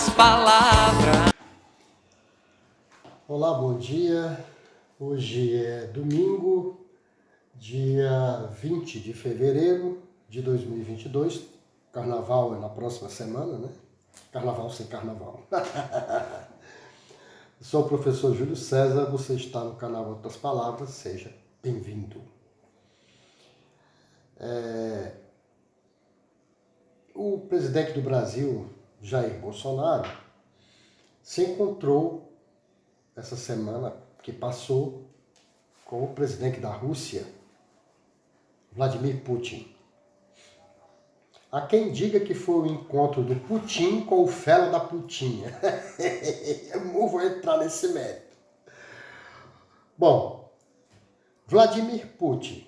outras palavras. Olá, bom dia. Hoje é domingo, dia 20 de fevereiro de 2022. Carnaval é na próxima semana, né? Carnaval sem carnaval. Sou o professor Júlio César, você está no canal Outras Palavras, seja bem-vindo. O presidente do Brasil, Jair Bolsonaro, se encontrou essa semana que passou com o presidente da Rússia, Vladimir Putin. Há quem diga que foi o encontro do Putin com o fela da putinha. Eu não vou entrar nesse mérito. Bom, Vladimir Putin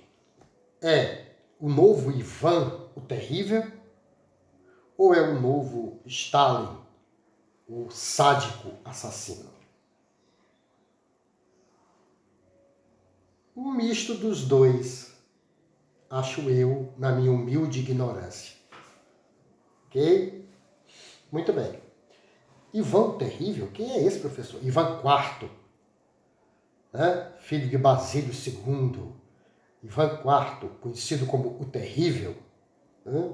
é o novo Ivan, o terrível, ou é o novo Stalin, o sádico assassino? Um misto dos dois, acho eu, na minha humilde ignorância. Ok? Muito bem. Ivan o Terrível, quem é esse, professor? Ivan IV, né? Filho de Basílio II. Ivan IV, conhecido como o Terrível, né?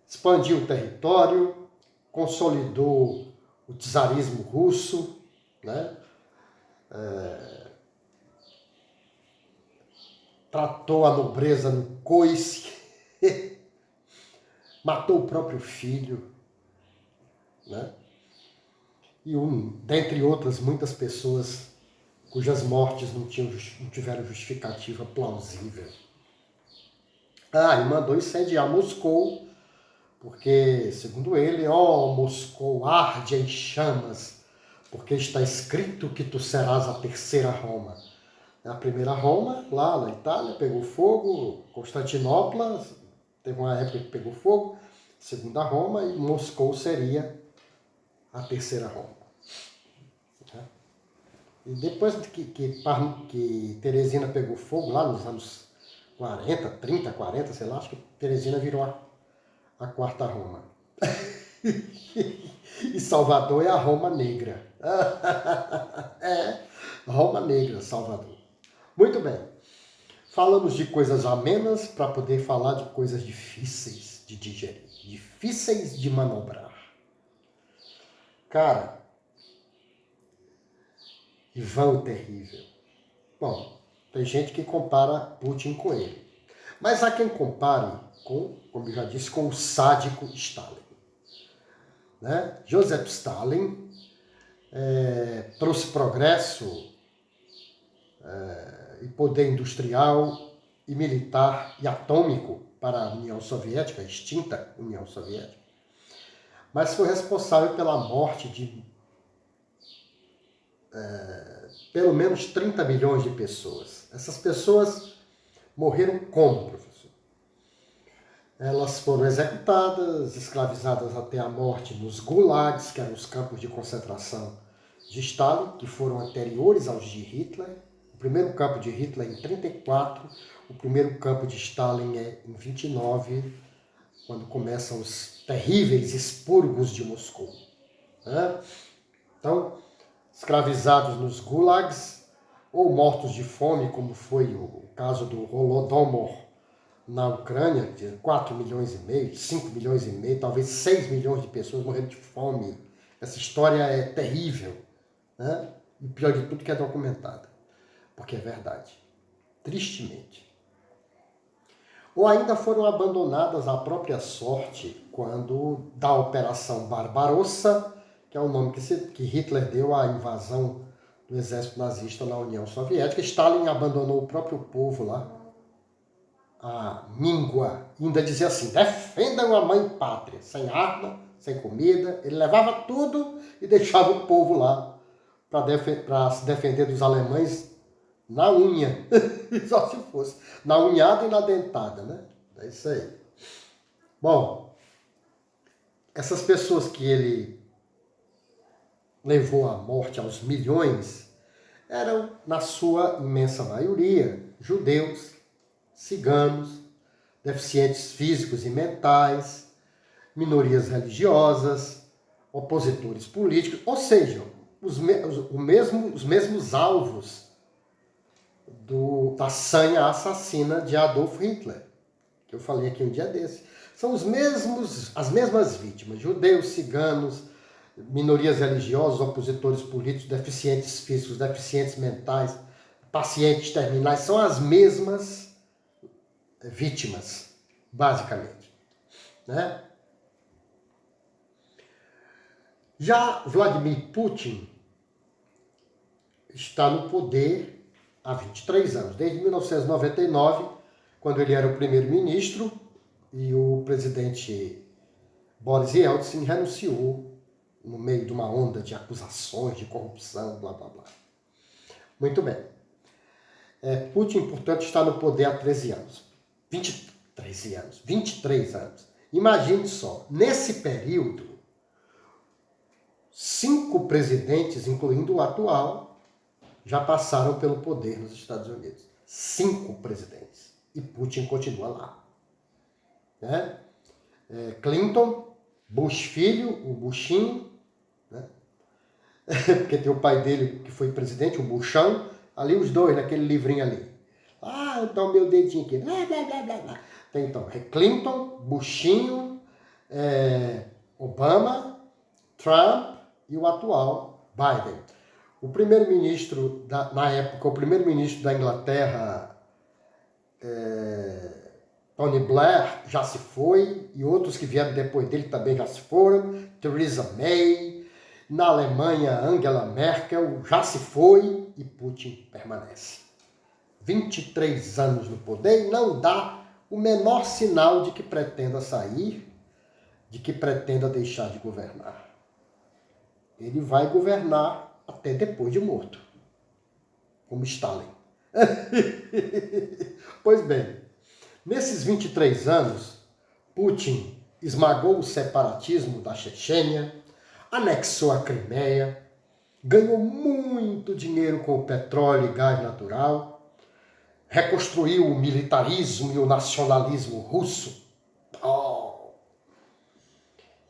Expandiu o território, consolidou o czarismo russo, né? Tratou a nobreza no coice, matou o próprio filho, né? E dentre outras muitas pessoas cujas mortes não tiveram justificativa plausível. E mandou incendiar Moscou, porque, segundo ele, Moscou arde em chamas, porque está escrito que tu serás a terceira Roma. A primeira Roma, lá na Itália, pegou fogo, Constantinopla, teve uma época que pegou fogo, segunda Roma, e Moscou seria a terceira Roma. E depois que Teresina pegou fogo, lá nos anos 40, 30, 40, sei lá, acho que Teresina virou a quarta Roma. E Salvador é a Roma Negra. Roma Negra, Salvador. Muito bem. Falamos de coisas amenas para poder falar de coisas difíceis de digerir, difíceis de manobrar. Cara, Ivan o Terrível. Bom, tem gente que compara Putin com ele. Mas há quem compare com, como eu já disse, com o sádico Stalin. Né? Joseph Stalin trouxe progresso e poder industrial e militar e atômico para a União Soviética, a extinta União Soviética, mas foi responsável pela morte de pelo menos 30 milhões de pessoas. Essas pessoas morreram como, professor? Elas foram executadas, escravizadas até a morte nos gulags, que eram os campos de concentração de Stalin, que foram anteriores aos de Hitler. O primeiro campo de Hitler é em 34, o primeiro campo de Stalin é em 29, quando começam os terríveis expurgos de Moscou. Então, escravizados nos gulags, ou mortos de fome, como foi o caso do Holodomor na Ucrânia, de 4 milhões e meio, 5 milhões e meio, talvez 6 milhões de pessoas morreram de fome. Essa história é terrível, né? E o pior de tudo que é documentada, porque é verdade, tristemente. Ou ainda foram abandonadas à própria sorte quando, da Operação Barbarossa, que é o nome que Hitler deu à invasão do exército nazista na União Soviética, Stalin abandonou o próprio povo lá, a míngua, ainda dizia assim, defendam a mãe pátria, sem arma, sem comida, ele levava tudo e deixava o povo lá para se defender dos alemães na unha, só se fosse, na unhada e na dentada, né? É isso aí. Bom, essas pessoas que ele levou à morte aos milhões eram, na sua imensa maioria, judeus, ciganos, deficientes físicos e mentais, minorias religiosas, opositores políticos, ou seja, os mesmos alvos da sanha assassina de Adolf Hitler, que eu falei aqui um dia desse. São as mesmas vítimas, judeus, ciganos, minorias religiosas, opositores políticos, deficientes físicos, deficientes mentais, pacientes terminais, são as mesmas vítimas, basicamente, né? Já Vladimir Putin está no poder há 23 anos, desde 1999, quando ele era o primeiro-ministro e o presidente Boris Yeltsin renunciou no meio de uma onda de acusações de corrupção, blá, blá, blá. Muito bem. Putin, portanto, está no poder há 13 anos. 23 anos. Imagine só, nesse período, 5 presidentes, incluindo o atual, já passaram pelo poder nos Estados Unidos. 5 presidentes. E Putin continua lá. Né? Clinton, Bush filho, o Bushinho, né? Porque tem o pai dele que foi presidente, o Buchão, ali os dois, naquele livrinho ali. Dá o meu dedinho aqui. Blá, blá, blá, blá, blá. Tem então Clinton, Bushinho, Obama, Trump e o atual Biden. O primeiro-ministro, na época, o primeiro-ministro da Inglaterra, Tony Blair, já se foi, e outros que vieram depois dele também já se foram, Theresa May, na Alemanha, Angela Merkel já se foi e Putin permanece. 23 anos no poder e não dá o menor sinal de que pretenda sair, de que pretenda deixar de governar. Ele vai governar até depois de morto, como Stalin. Pois bem, nesses 23 anos, Putin esmagou o separatismo da Chechênia, anexou a Crimeia, ganhou muito dinheiro com o petróleo e gás natural, reconstruiu o militarismo e o nacionalismo russo,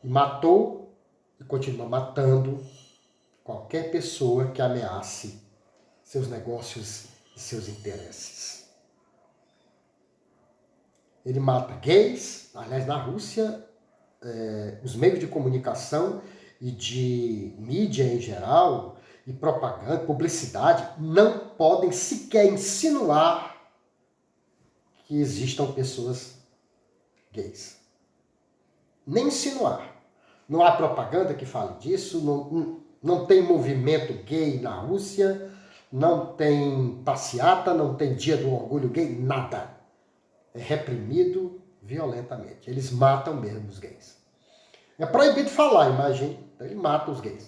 e matou e continua matando qualquer pessoa que ameace seus negócios e seus interesses. Ele mata gays, aliás, na Rússia, os meios de comunicação e de mídia em geral, e propaganda, publicidade, não podem sequer insinuar que existam pessoas gays. Nem insinuar. Não há propaganda que fale disso, não tem movimento gay na Rússia, não tem passeata, não tem dia do orgulho gay, nada. É reprimido violentamente. Eles matam mesmo os gays. É proibido falar, imagine. Então, ele mata os gays.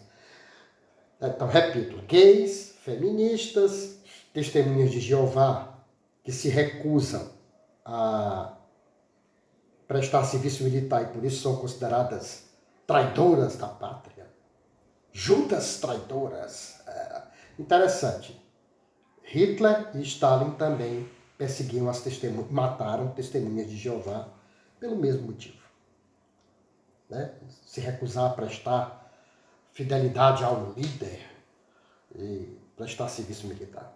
Então, repito, gays, feministas, testemunhas de Jeová que se recusam a prestar serviço militar e por isso são consideradas traidoras da pátria. Judas traidoras. Interessante. Hitler e Stalin também perseguiam as testemunhas, mataram testemunhas de Jeová pelo mesmo motivo. Né? Se recusar a prestar fidelidade ao líder e prestar serviço militar,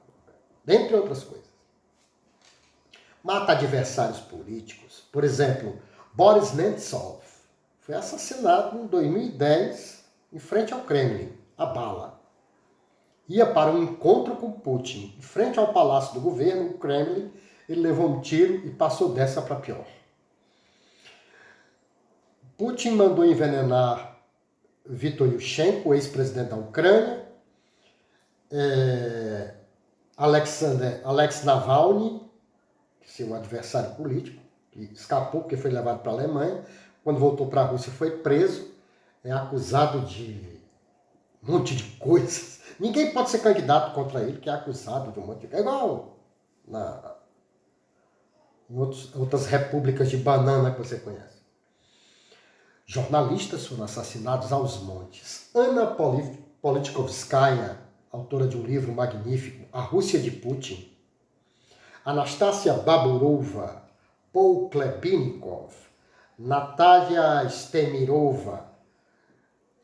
dentre outras coisas. Mata adversários políticos. Por exemplo, Boris Nemtsov foi assassinado em 2010 em frente ao Kremlin, a bala. Ia para um encontro com Putin, em frente ao Palácio do Governo, o Kremlin, ele levou um tiro e passou dessa para pior. Putin mandou envenenar Viktor Yushchenko, ex-presidente da Ucrânia, Alex Navalny, seu adversário político, que escapou porque foi levado para a Alemanha, quando voltou para a Rússia foi preso, é acusado de um monte de coisas. Ninguém pode ser candidato contra ele, que é acusado de um monte de coisa. É igual em outras repúblicas de banana que você conhece. Jornalistas foram assassinados aos montes. Anna Politkovskaya, autora de um livro magnífico, A Rússia de Putin. Anastasia Baburova, Paul Klebinikov, Natalia Stemirova,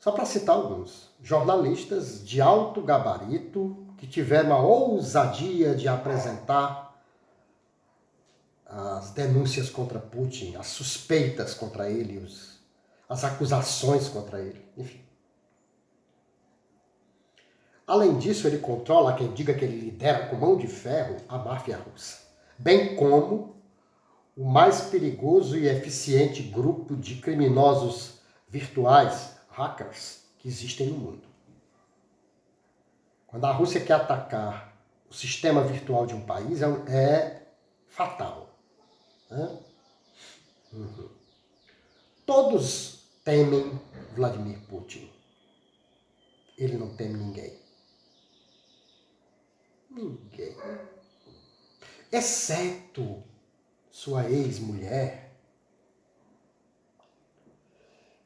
Só para citar alguns, jornalistas de alto gabarito que tiveram a ousadia de apresentar as denúncias contra Putin, as suspeitas contra ele, as acusações contra ele, enfim. Além disso, ele controla, quem diga que ele lidera com mão de ferro, a máfia russa, bem como o mais perigoso e eficiente grupo de criminosos virtuais, hackers, que existem no mundo. Quando a Rússia quer atacar o sistema virtual de um país, é fatal. Né? Todos temem Vladimir Putin. Ele não teme ninguém. Ninguém. Exceto sua ex-mulher,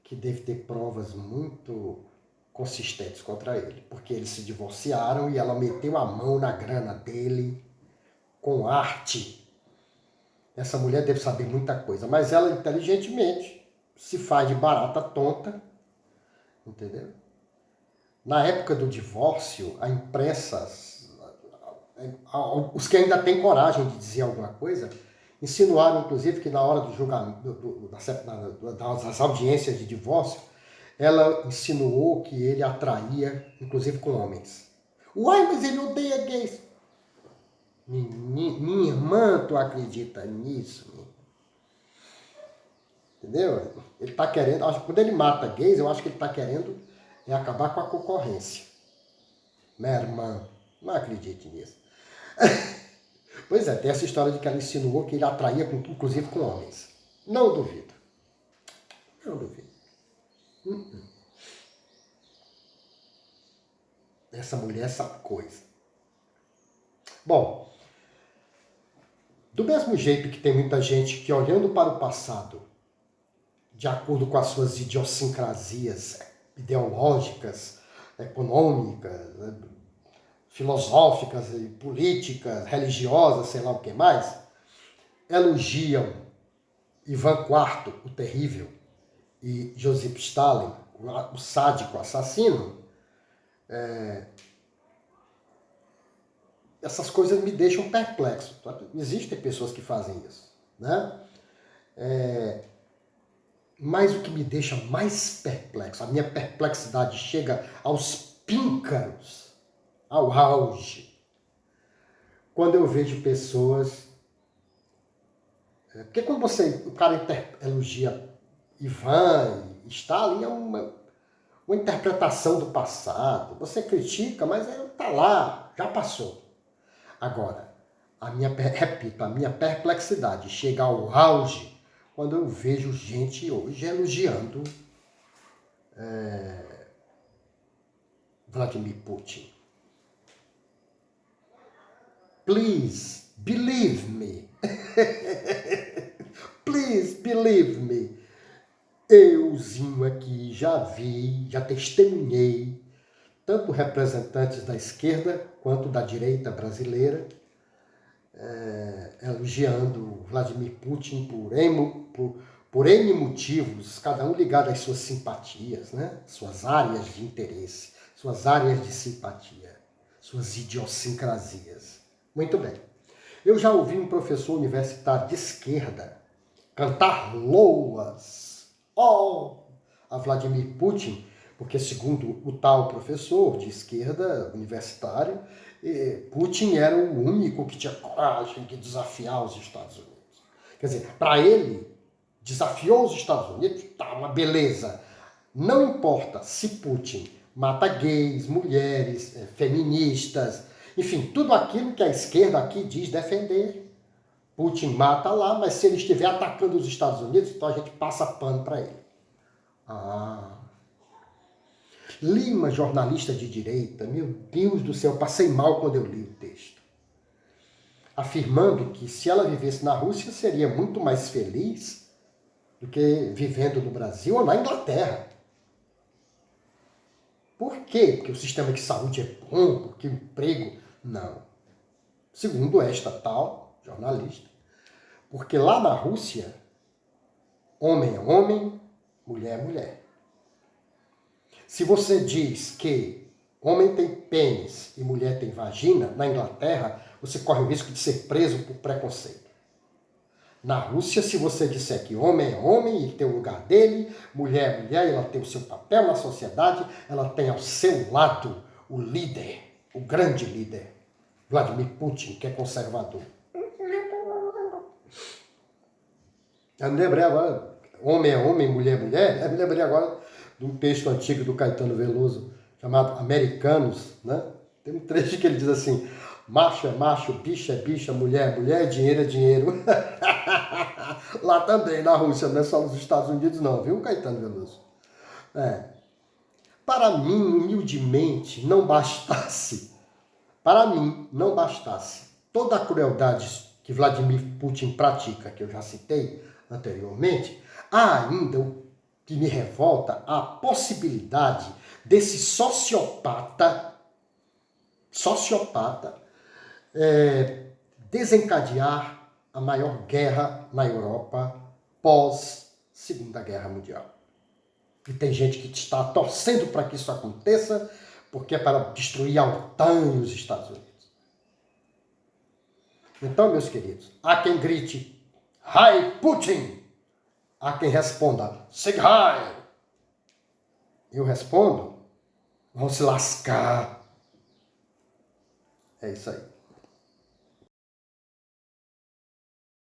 que deve ter provas muito consistentes contra ele, porque eles se divorciaram e ela meteu a mão na grana dele com arte. Essa mulher deve saber muita coisa, mas ela inteligentemente se faz de barata tonta, entendeu? Na época do divórcio, a imprensa, os que ainda têm coragem de dizer alguma coisa, insinuaram, inclusive, que na hora do julgamento, das audiências de divórcio, ela insinuou que ele atraía, inclusive, com homens. Uai, mas ele odeia gays. Minha irmã, tu acredita nisso? Entendeu? Ele está querendo, quando ele mata gays, eu acho que ele está querendo acabar com a concorrência. Minha irmã, não acredite nisso. Pois é, tem essa história de que ela insinuou que ele atraía, inclusive, com homens. Não duvido. Não duvido. Essa mulher sabe coisa. Bom, do mesmo jeito que tem muita gente que, olhando para o passado, de acordo com as suas idiosincrasias ideológicas, econômicas, filosóficas, políticas, religiosas, sei lá o que mais, elogiam Ivan IV, o terrível, e Joseph Stalin, o sádico assassino, essas coisas me deixam perplexo. Existem pessoas que fazem isso, né? Mas o que me deixa mais perplexo, a minha perplexidade chega aos píncaros, ao auge, quando eu vejo pessoas... Porque quando o cara elogia Ivan e Stalin, é uma interpretação do passado. Você critica, mas está lá, já passou. Agora, repito, a minha perplexidade chega ao auge quando eu vejo gente hoje elogiando Vladimir Putin. Please, believe me. Please, believe me. Euzinho aqui já vi, já testemunhei, tanto representantes da esquerda quanto da direita brasileira, elogiando Vladimir Putin por N motivos, cada um ligado às suas simpatias, né? Suas áreas de interesse, suas áreas de simpatia, suas idiosincrasias. Muito bem. Eu já ouvi um professor universitário de esquerda cantar loas a Vladimir Putin, porque, segundo o tal professor de esquerda universitário, Putin era o único que tinha coragem de desafiar os Estados Unidos. Quer dizer, para ele, desafiou os Estados Unidos, tá uma beleza. Não importa se Putin mata gays, mulheres, feministas, enfim, tudo aquilo que a esquerda aqui diz defender. Putin mata lá, mas se ele estiver atacando os Estados Unidos, então a gente passa pano para ele. Li uma jornalista de direita, meu Deus do céu, passei mal quando eu li o texto, afirmando que se ela vivesse na Rússia seria muito mais feliz do que vivendo no Brasil ou na Inglaterra. Por quê? Porque o sistema de saúde é bom, porque o emprego... Não. Segundo esta tal jornalista, porque lá na Rússia, homem é homem, mulher é mulher. Se você diz que homem tem pênis e mulher tem vagina, na Inglaterra, você corre o risco de ser preso por preconceito. Na Rússia, se você disser que homem é homem e tem o lugar dele, mulher é mulher, ela tem o seu papel na sociedade, ela tem ao seu lado o líder, o grande líder, Vladimir Putin, que é conservador. Eu me lembrei agora, homem é homem, mulher é mulher, eu me lembrei agora de um texto antigo do Caetano Veloso, chamado Americanos, né? Tem um trecho que ele diz assim: macho é macho, bicha é bicha, mulher é mulher, dinheiro é dinheiro. Lá também, na Rússia, não é só nos Estados Unidos não, viu, Caetano Veloso? Para mim, humildemente, para mim, não bastasse toda a crueldade que Vladimir Putin pratica, que eu já citei anteriormente, há ainda o que me revolta, a possibilidade desse sociopata desencadear a maior guerra na Europa pós Segunda Guerra Mundial. E tem gente que está torcendo para que isso aconteça, porque é para destruir a OTAN e os Estados Unidos. Então, meus queridos, há quem grite Hai Putin! Há quem responda Sieg Heil! Eu respondo, vão se lascar. É isso aí.